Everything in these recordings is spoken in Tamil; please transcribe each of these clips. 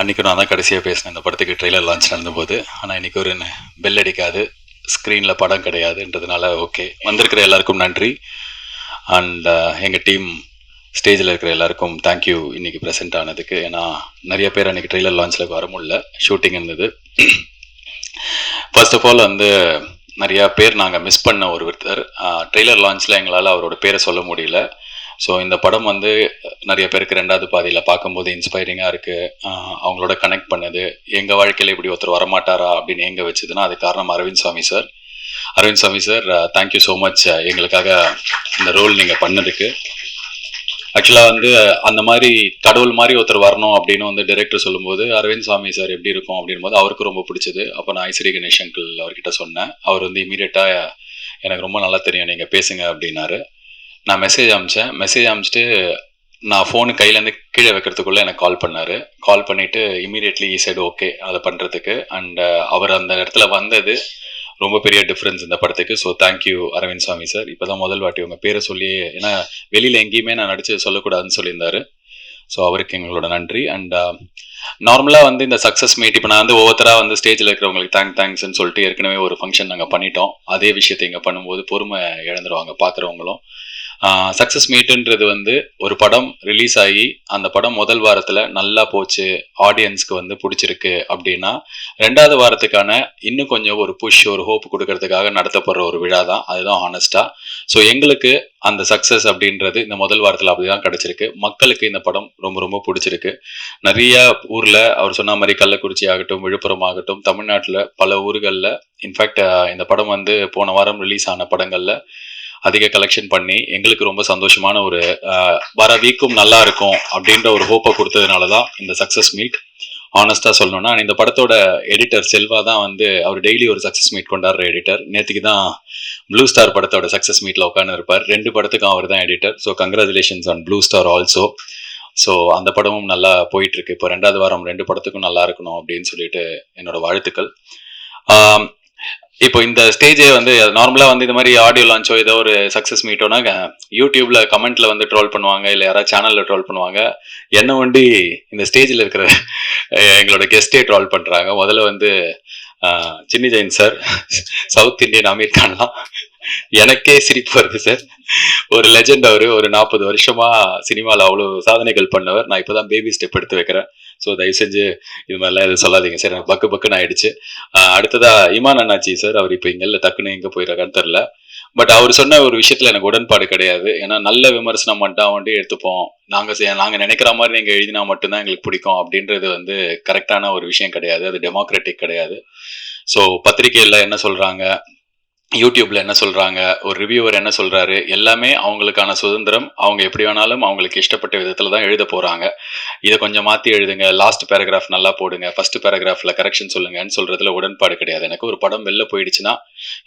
அன்றைக்கி நான் தான் கடைசியாக பேசினேன் இந்த படத்துக்கு ட்ரெய்லர் லான்ச் நடந்தபோது. ஆனால் இன்றைக்கி ஒரு பெல் அடிக்காது, ஸ்க்ரீனில் படம் கிடையாதுன்றதுனால ஓகே. வந்திருக்கிற எல்லாருக்கும் நன்றி. அண்ட் எங்கள் டீம் ஸ்டேஜில் இருக்கிற எல்லாருக்கும் தேங்க்யூ இன்றைக்கி ப்ரெசென்ட் ஆனதுக்கு. ஏன்னா நிறைய பேர் அன்றைக்கி ட்ரெய்லர் லான்ச்சில் வர முடியல, ஷூட்டிங் இருந்தது. ஃபர்ஸ்ட் ஆஃப் ஆல் வந்து நிறையா பேர் நாங்கள் மிஸ் பண்ண ஒருத்தர். ட்ரெய்லர் லான்ச்சில் எங்களால் அவரோட பேரை சொல்ல முடியல. ஸோ இந்த படம் வந்து நிறைய பேருக்கு ரெண்டாவது பாதியில் பார்க்கும்போது இன்ஸ்பைரிங்காக இருக்குது. அவங்களோட கனெக்ட் பண்ணது, எங்கள் வாழ்க்கையில் இப்படி ஒருத்தர் வரமாட்டாரா அப்படின்னு எங்கே வச்சுதுன்னா அது காரணம் அரவிந்த் சாமி சார். அரவிந்த் சாமி சார், தேங்க்யூ ஸோ மச் எங்களுக்காக இந்த ரோல் நீங்கள் பண்ணதுக்கு. ஆக்சுவலாக வந்து அந்த மாதிரி கடவுள் மாதிரி ஒருத்தர் வரணும் அப்படின்னு வந்து டைரக்டர் சொல்லும்போது அரவிந்த் சாமி சார் எப்படி இருக்கும் அப்படின் போது அவருக்கு ரொம்ப பிடிச்சது. அப்போ நான் ஐஸ்வரி கணேஷ் அங்கிள் அவர்கிட்ட சொன்னேன். அவர் வந்து இமீடியட்டாக எனக்கு ரொம்ப நல்லா தெரியும், நீங்கள் பேசுங்க அப்படின்னாரு. நான் மெசேஜ் அனுப்பிச்சிட்டு நான் ஃபோனு கையிலேருந்து கீழே வைக்கிறதுக்குள்ளே எனக்கு கால் பண்ணார். கால் பண்ணிவிட்டு இமீடியட்லி சைடு ஓகே அதை பண்ணுறதுக்கு. அண்ட் அவர் அந்த இடத்துல வந்தது ரொம்ப பெரிய டிஃப்ரென்ஸ் இந்த படத்துக்கு. ஸோ தேங்க்யூ அரவிந்த் சாமி சார். இப்போ தான் முதல் வாட்டி உங்கள் பேரை சொல்லி, ஏன்னா வெளியில் எங்கேயுமே நான் நடித்து சொல்லக்கூடாதுன்னு சொல்லியிருந்தாரு. ஸோ அவருக்கு எங்களோட நன்றி. அண்ட் நார்மலாக வந்து இந்த சக்ஸஸ் மீட் இப்போ நான் வந்து ஒவ்வொருத்தராக வந்து ஸ்டேஜில் இருக்கிறவங்களுக்கு தேங்க்ஸ்ன்னு சொல்லிட்டு ஏற்கனவே ஒரு ஃபங்க்ஷன் நாங்கள் பண்ணிட்டோம். அதே விஷயத்தை இங்கே பண்ணும்போது பொறுமை இழந்துருவாங்க பார்க்குறவங்களும். சக்ஸஸ் மீட்டுன்றது வந்து ஒரு படம் ரிலீஸ் ஆகி அந்த படம் முதல் வாரத்தில் நல்லா போச்சு, ஆடியன்ஸ்க்கு வந்து பிடிச்சிருக்கு அப்படின்னா ரெண்டாவது வாரத்துக்கான இன்னும் கொஞ்சம் ஒரு புஷ், ஒரு ஹோப் கொடுக்கறதுக்காக நடத்தப்படுற ஒரு விழா தான். அதுதான் ஹானஸ்டா. ஸோ எங்களுக்கு அந்த சக்ஸஸ் அப்படின்றது இந்த முதல் வாரத்தில் அப்படிதான் கிடைச்சிருக்கு. மக்களுக்கு இந்த படம் ரொம்ப ரொம்ப பிடிச்சிருக்கு. நிறைய ஊரில் அவர் சொன்ன மாதிரி கள்ளக்குறிச்சி ஆகட்டும், விழுப்புரம் ஆகட்டும், தமிழ்நாட்டில் பல ஊர்களில் இன்ஃபேக்ட் இந்த படம் வந்து போன வாரம் ரிலீஸ் ஆன படங்களில் அதிக கலெக்ஷன் பண்ணி எங்களுக்கு ரொம்ப சந்தோஷமான ஒரு வர வீக்கும் நல்லா இருக்கும் அப்படின்ற ஒரு ஹோப்பை கொடுத்ததுனால தான் இந்த சக்ஸஸ் மீட். ஆனஸ்டா சொல்லணும்னா இந்த படத்தோட எடிட்டர் செல்வா தான் வந்து அவர் டெய்லி ஒரு சக்ஸஸ் மீட் கொண்டாடுற எடிட்டர். நேற்றுக்கு தான் ப்ளூ ஸ்டார் படத்தோட சக்ஸஸ் மீட்ல உட்காந்து இருப்பார். 2 படத்துக்கும் அவர் தான் editor. So congratulations on blue star also. So அந்த படமும் நல்லா போயிட்டு இருக்கு. இப்போ 2வது வாரம் 2 படத்துக்கும் நல்லா இருக்கணும் அப்படின்னு சொல்லிட்டு என்னோட வாழ்த்துக்கள். இப்போ இந்த ஸ்டேஜே வந்து நார்மலாக வந்து இந்த மாதிரி ஆடியோ லான்ச்சோ ஏதோ ஒரு சக்ஸஸ் மீட்டோனா யூடியூப்ல கமெண்ட்ல வந்து ட்ரோல் பண்ணுவாங்க, இல்லை யாராவது சேனல்ல ட்ரோல் பண்ணுவாங்க. என்ன வண்டி இந்த ஸ்டேஜில் இருக்கிற எங்களோட கெஸ்டே ட்ரோல் பண்ணுறாங்க. முதல்ல வந்து Chinni Jain sir, South Indian Aamir கான்லாம் எனக்கே சிரிப்பு வருது சார். ஒரு லெஜெண்ட் அவர். ஒரு 40 வருஷமா சினிமாவில் அவ்வளோ சாதனைகள் பண்ணவர். நான் இப்போதான் பேபி ஸ்டெப் எடுத்து வைக்கிறேன். ஸோ தயவு செஞ்சு இது மாதிரிலாம் எதுவும் சொல்லாதீங்க சார். எனக்கு பக்குன்னு ஆயிடுச்சு. அடுத்ததா இமான் அண்ணாச்சி சார், அவர் இப்போ இங்கே இல்லை, டக்குன்னு எங்கே போயிடறான்னு தெரில. பட் அவர் சொன்ன ஒரு விஷயத்துல எனக்கு உடன்பாடு கிடையாது. ஏன்னா நல்ல விமர்சனம் மட்டும் வந்துட்டு எடுத்துப்போம், நாங்கள் நினைக்கிற மாதிரி நீங்கள் எழுதினா மட்டும்தான் எங்களுக்கு பிடிக்கும் அப்படின்றது வந்து கரெக்டான ஒரு விஷயம் கிடையாது. அது டெமோக்ராட்டிக் கிடையாது. ஸோ பத்திரிகையில் என்ன சொல்கிறாங்க, யூடியூப்ல என்ன சொல்றாங்க, ஒரு ரிவ்யூவர் என்ன சொல்றாரு, எல்லாமே அவங்களுக்கான சுதந்திரம். அவங்க எப்படி வேணாலும் அவங்களுக்கு இஷ்டப்பட்ட விதத்துல தான் எழுத போறாங்க. இதை கொஞ்சம் மாத்தி எழுதுங்க, லாஸ்ட் பேராகிராஃப் நல்லா போடுங்க, ஃபர்ஸ்ட் பேராகிராஃப்ல கரெக்ஷன் சொல்லுங்கன்னு சொல்றதுல உடன்பாடு கிடையாது. எனக்கு ஒரு படம் வெளில போயிடுச்சுன்னா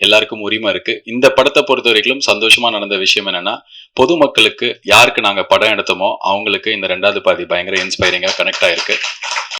எல்லாருக்கும் உரிமை இருக்கு. இந்த படத்தை பொறுத்த வரைக்கும் சந்தோஷமா நடந்த விஷயம் என்னன்னா, பொதுமக்களுக்கு யாருக்கு நாங்க படம் எடுத்தோமோ அவங்களுக்கு இந்த 2வது பாதி பயங்கர இன்ஸ்பைரிங்கா கனெக்ட் ஆயிருக்கு.